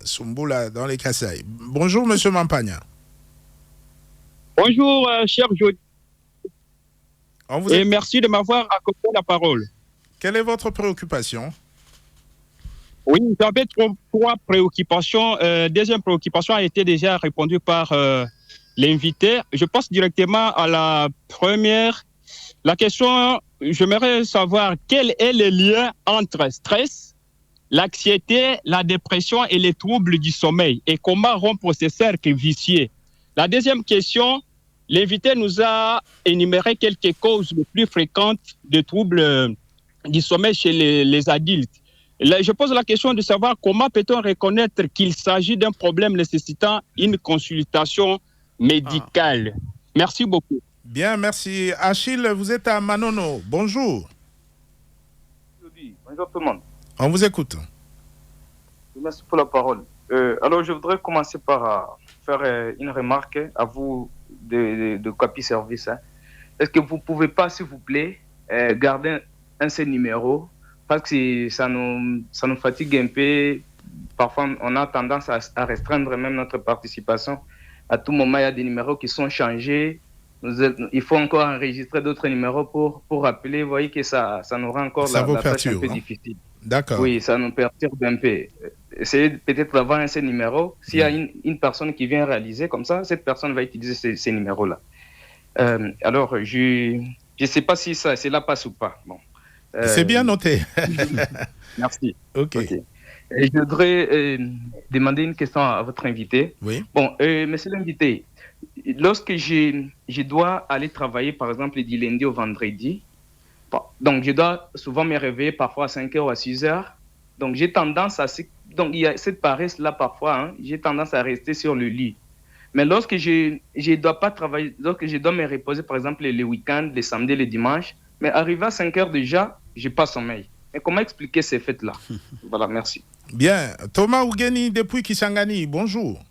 dans les Kasaï. Bonjour, monsieur Mampagna. Bonjour, cher Jody. Et merci de m'avoir accordé la parole. Quelle est votre préoccupation? Oui, j'avais trois préoccupations. Deuxième préoccupation a été déjà répondue par l'invité. Je passe directement à la première. La question, j'aimerais savoir quel est le lien entre stress, l'anxiété, la dépression et les troubles du sommeil et comment rompre ce cercle vicieux. La deuxième question, l'invité nous a énuméré quelques causes les plus fréquentes de troubles du sommeil chez les adultes. Là, je pose la question de savoir comment peut-on reconnaître qu'il s'agit d'un problème nécessitant une consultation médicale. Merci beaucoup. Bien, merci. Achille, vous êtes à Manono. Bonjour. Bonjour tout le monde. On vous écoute. Merci pour la parole. Alors, je voudrais commencer par faire une remarque à vous de Capi Service. Est-ce que vous ne pouvez pas, s'il vous plaît, garder un seul numéro, parce que ça nous fatigue un peu. Parfois, on a tendance à restreindre même notre participation. À tout moment, il y a des numéros qui sont changés. Il faut encore enregistrer d'autres numéros pour rappeler. Vous voyez que ça nous rend encore la tâche un peu difficile. D'accord. Oui, ça nous perturbe un peu. Essayez peut-être d'avoir un seul numéro. S'il y a une personne qui vient réaliser comme ça, cette personne va utiliser ces numéros-là. Alors, je ne sais pas si cela passe ou pas. Bon. C'est bien noté. Merci. Ok. Et je voudrais demander une question à votre invité. Oui. Bon, monsieur l'invité, lorsque je dois aller travailler, par exemple, du lundi au vendredi, donc je dois souvent me réveiller parfois à 5h ou à 6h. Donc j'ai tendance donc il y a cette paresse-là parfois, j'ai tendance à rester sur le lit. Mais lorsque je ne dois pas travailler, lorsque je dois me reposer, par exemple, les week-ends, les samedis, les dimanches, mais arrivé à 5h déjà, je n'ai pas sommeil. Mais comment expliquer ces faits-là? Voilà, merci. Bien. Thomas Ougeni, depuis Kisangani, bonjour.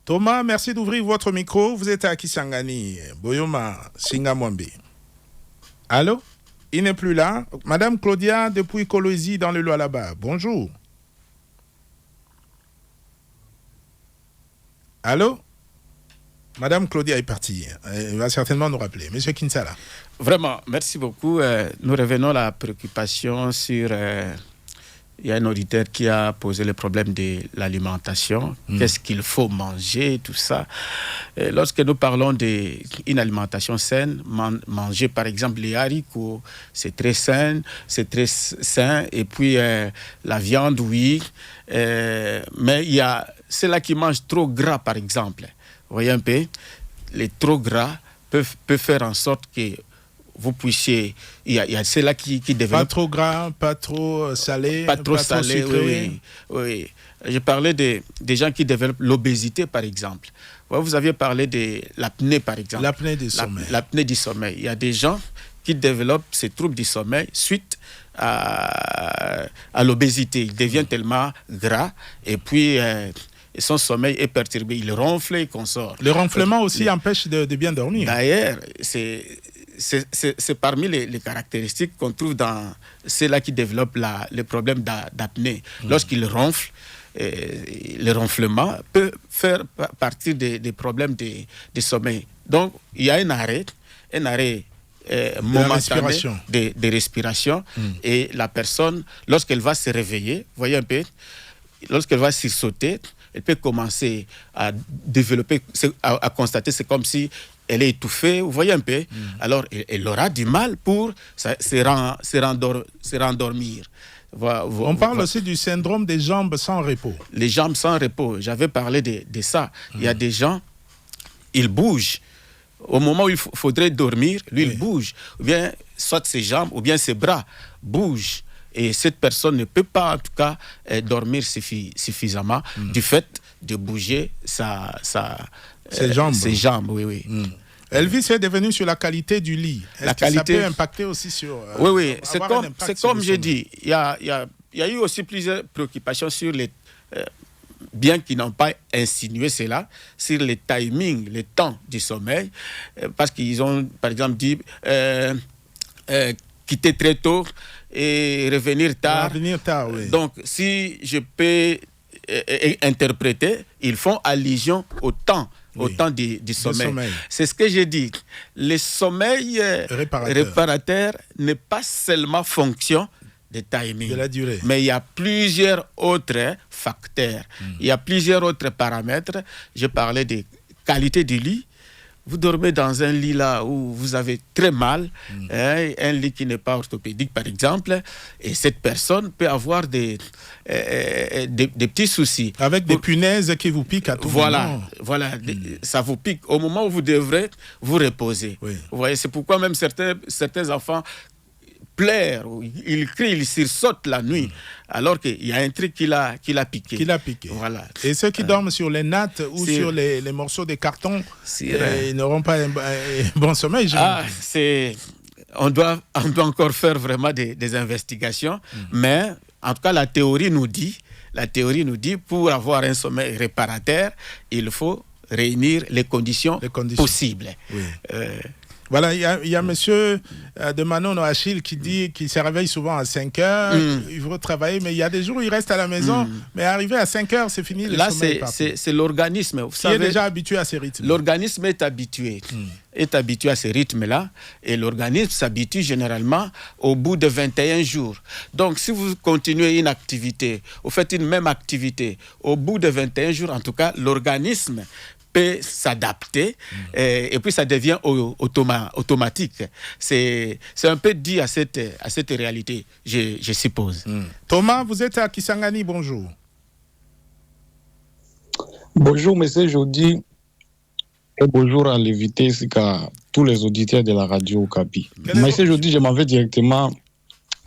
Thomas, merci d'ouvrir votre micro. Vous êtes à Kisangani, Boyoma, Singamwambe. Allô? Il n'est plus là. Madame Claudia, depuis Colosie, dans le Lualaba. Bonjour. Allô? Madame Claudia est partie. Elle va certainement nous rappeler. Monsieur Kinsala. Vraiment, merci beaucoup. Nous revenons à la préoccupation sur... il y a un auditeur qui a posé le problème de l'alimentation. Qu'est-ce qu'il faut manger, tout ça. Lorsque nous parlons d'une alimentation saine, manger par exemple les haricots, c'est très sain, Et puis la viande, oui. Mais il y a ceux-là qui mangent trop gras, par exemple. Vous voyez un peu, les trop gras peuvent faire en sorte que vous puissiez... Il y a ceux-là qui développent... Pas trop gras, pas trop salé, pas trop salé, sucré. Oui. Je parlais des gens qui développent l'obésité, par exemple. Vous aviez parlé de l'apnée, par exemple. L'apnée du sommeil. L'apnée du sommeil. Il y a des gens qui développent ces troubles du sommeil suite à l'obésité. Ils deviennent tellement gras et puis... son sommeil est perturbé, il ronfle et consort. Le ronflement aussi empêche de bien dormir. D'ailleurs, c'est parmi les caractéristiques qu'on trouve dans ceux-là qui développent le problème d'apnée. Lorsqu'ils ronflent, le ronflement peut faire partie des problèmes de sommeil. Donc, il y a un arrêt momentané de respiration et la personne, lorsqu'elle va se réveiller, voyez un peu, lorsqu'elle va sursauter, elle peut commencer à développer, à constater, c'est comme si elle est étouffée, vous voyez un peu. Alors, elle aura du mal pour se rendormir. On parle aussi du syndrome des jambes sans repos. Les jambes sans repos, j'avais parlé de ça. Il y a des gens, ils bougent. Au moment où il faudrait dormir, lui, il bouge. Ou bien, soit ses jambes, ou bien ses bras bougent. Et cette personne ne peut pas, en tout cas, dormir suffisamment du fait de bouger ses jambes. Oui. Elvis est devenu sur la qualité du lit. Est-ce que ça peut impacter aussi sur... Oui. C'est comme j'ai dit. Il y a eu aussi plusieurs préoccupations sur les... bien qu'ils n'ont pas insinué cela, sur les timings, les temps du sommeil. Parce qu'ils ont, par exemple, dit... quitter très tôt et revenir tard. Oui. Donc, si je peux interpréter, ils font allusion au temps du sommeil. C'est ce que j'ai dit. Le sommeil réparateur n'est pas seulement fonction de timing, de la durée. Mais il y a plusieurs autres facteurs. Il y a plusieurs autres paramètres. Je parlais des qualités du lit. Vous dormez dans un lit là où vous avez très mal, un lit qui n'est pas orthopédique par exemple, et cette personne peut avoir des petits soucis. Avec des punaises qui vous piquent à tout moment. Voilà, ça vous pique au moment où vous devrez vous reposer. Oui. Vous voyez, c'est pourquoi même certains enfants pleurent, ils crient, ils sursautent la nuit, alors qu'il y a un truc qui l'a piqué. Voilà. Et ceux qui dorment sur les nattes ou sur les morceaux de carton, ils n'auront pas un bon sommeil. On doit encore faire vraiment des investigations, mais en tout cas la théorie nous dit, pour avoir un sommeil réparateur, il faut réunir les conditions possibles. Oui. Voilà, il y a monsieur de Manon Achille qui dit qu'il se réveille souvent à 5 heures, il veut travailler, mais il y a des jours où il reste à la maison, mais arrivé à 5 heures, c'est fini. Là, c'est l'organisme. Vous savez, est déjà habitué à ces rythmes. L'organisme est habitué à ces rythmes-là, et l'organisme s'habitue généralement au bout de 21 jours. Donc, si vous continuez une activité, vous faites une même activité, au bout de 21 jours, en tout cas, l'organisme peut s'adapter et puis ça devient automatique. C'est un peu dit à cette réalité, je suppose. Thomas, vous êtes à Kisangani, bonjour. Bonjour, monsieur Jody. Et bonjour à l'invité, ainsi qu'à tous les auditeurs de la radio Okapi. Monsieur Jody, je m'en vais directement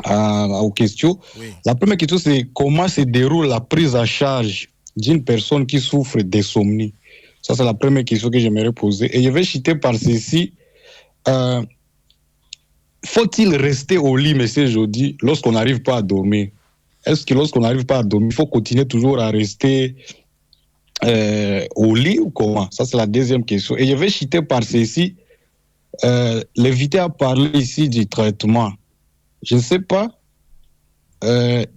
aux questions. Oui. La première question, c'est comment se déroule la prise en charge d'une personne qui souffre d'insomnie? Ça, c'est la première question que j'aimerais poser. Et je vais citer par ceci. Faut-il rester au lit, monsieur Jody, lorsqu'on n'arrive pas à dormir? Est-ce que lorsqu'on n'arrive pas à dormir, il faut continuer toujours à rester au lit ou comment? Ça, c'est la deuxième question. Et je vais citer par ceci. L'invité a parlé ici du traitement. Je ne sais pas.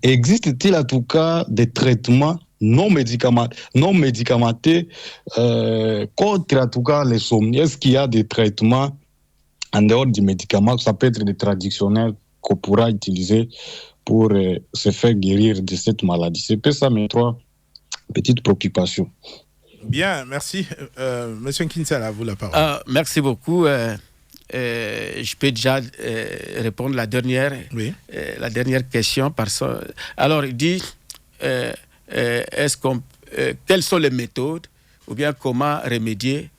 Existe-t-il en tout cas des traitements non médicamentés contre en tout cas les somnies? Est-ce qu'il y a des traitements en dehors du médicament? Ça peut être des traditionnels qu'on pourra utiliser pour se faire guérir de cette maladie. C'est peut-être ça mes trois petites préoccupations. Bien, merci. Monsieur Nkinsala, à vous la parole. Merci beaucoup. Je peux déjà répondre la dernière question. Alors, il dit, quelles sont les méthodes ou bien comment remédier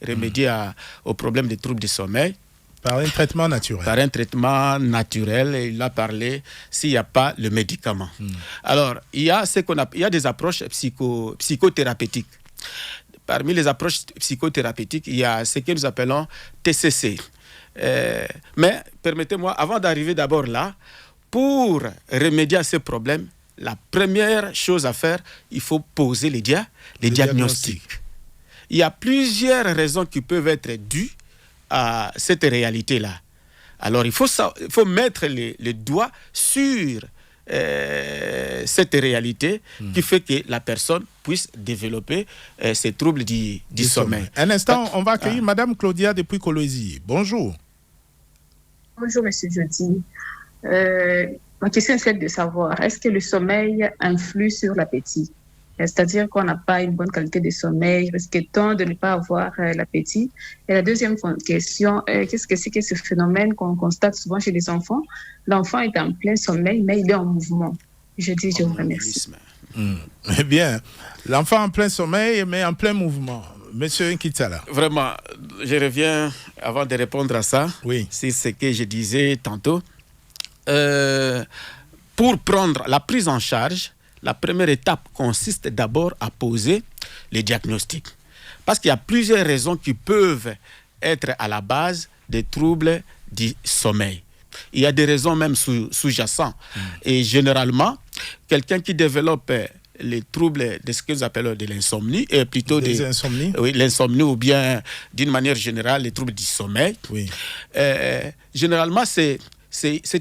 au problème des troubles du sommeil? Par un traitement naturel. Par un traitement naturel, et il a parlé s'il n'y a pas le médicament. Alors, il y a des approches psychothérapeutiques. Parmi les approches psychothérapeutiques, il y a ce que nous appelons TCC. Mais permettez-moi, avant d'arriver d'abord là, pour remédier à ce problème, la première chose à faire, il faut poser les diagnostics. Il y a plusieurs raisons qui peuvent être dues à cette réalité-là. Alors, il faut mettre les doigts sur cette réalité qui fait que la personne puisse développer ces troubles du sommeil. Un instant, on va accueillir Madame Claudia depuis Kolwezi. Bonjour. Bonjour, Monsieur Jody. Ma question est celle de savoir, est-ce que le sommeil influe sur l'appétit? C'est-à-dire qu'on n'a pas une bonne qualité de sommeil, risque-t-on de ne pas avoir l'appétit? Et la deuxième question, qu'est-ce que c'est que ce phénomène qu'on constate souvent chez les enfants? L'enfant est en plein sommeil, mais il est en mouvement. Je vous remercie. Eh bien, l'enfant en plein sommeil, mais en plein mouvement. Monsieur Nkitsala. Vraiment, je reviens avant de répondre à ça. Oui. C'est ce que je disais tantôt. Pour prendre la prise en charge, la première étape consiste d'abord à poser les diagnostics. Parce qu'il y a plusieurs raisons qui peuvent être à la base des troubles du sommeil. Il y a des raisons même sous-jacentes. Et généralement, quelqu'un qui développe les troubles de ce que nous appelons de l'insomnie, et plutôt des insomnies. Oui, l'insomnie ou bien d'une manière générale les troubles du sommeil. Oui. Généralement, c'est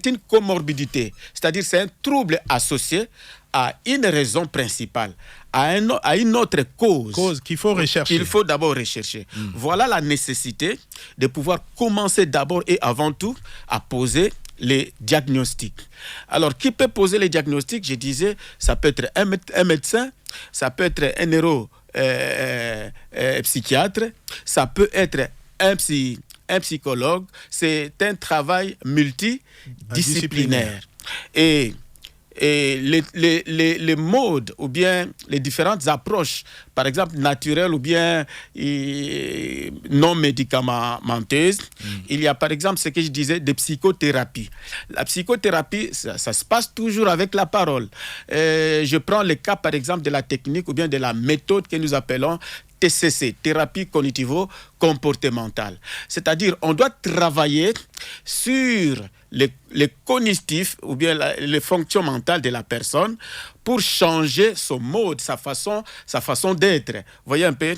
une comorbidité, c'est-à-dire c'est un trouble associé à une raison principale, à une autre cause qu'il faut rechercher. Qu'il faut d'abord rechercher. Voilà la nécessité de pouvoir commencer d'abord et avant tout à poser les diagnostics. Alors, qui peut poser les diagnostics? Je disais, ça peut être un médecin, ça peut être un neuropsychiatre, ça peut être un psychologue. C'est un travail multidisciplinaire. Et les modes ou bien les différentes approches, par exemple naturelles ou bien non médicamenteuses, il y a par exemple ce que je disais de psychothérapie. La psychothérapie, ça se passe toujours avec la parole. Je prends le cas par exemple de la technique ou bien de la méthode que nous appelons TCC, thérapie cognitivo-comportementale. C'est-à-dire, on doit travailler sur les cognitifs ou bien les fonctions mentales de la personne pour changer son mode, sa façon d'être. Vous voyez un peu?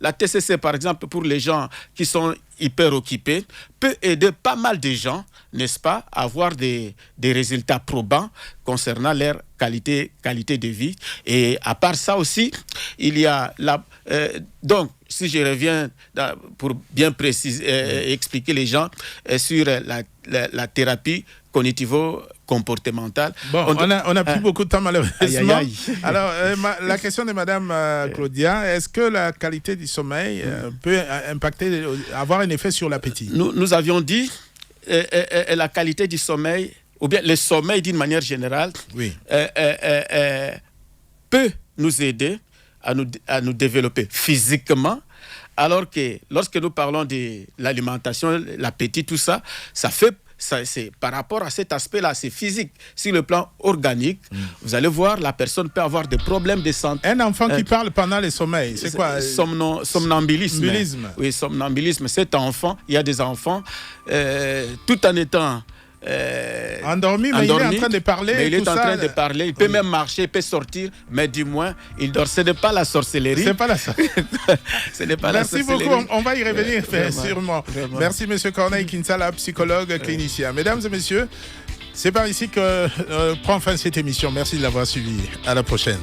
La TCC, par exemple, pour les gens qui sont hyper occupés, peut aider pas mal de gens, n'est-ce pas, à avoir des résultats probants concernant leur qualité de vie. Et à part ça aussi, il y a donc, si je reviens pour bien préciser, expliquer les gens sur la thérapie cognitivo-comportementale. Bon, on n'a plus beaucoup de temps malheureusement. Aïe. Alors, la question de Madame Claudia, est-ce que la qualité du sommeil peut avoir un effet sur l'appétit? Nous avions dit la qualité du sommeil, ou bien le sommeil d'une manière générale, oui. Peut nous aider à nous développer physiquement, alors que lorsque nous parlons de l'alimentation, l'appétit, tout ça, c'est par rapport à cet aspect-là, c'est physique. Sur le plan organique, vous allez voir, la personne peut avoir des problèmes de santé. Un enfant qui parle pendant le sommeil, c'est quoi? Somnambulisme. Oui, somnambulisme. Cet enfant, il y a des enfants, tout en étant endormi, mais il est en train de parler. Mais il est en train ça, de parler. Il peut même marcher, il peut sortir, mais du moins, il dort. Ce n'est pas la sorcellerie. C'est pas la sorcellerie. Ce n'est pas Merci la sorcellerie. beaucoup. On va y revenir, Vraiment, sûrement. vraiment. Merci, M. Corneille Kinsala, psychologue clinicien. Mesdames et messieurs, c'est par ici que prend fin cette émission. Merci de l'avoir suivi. À la prochaine.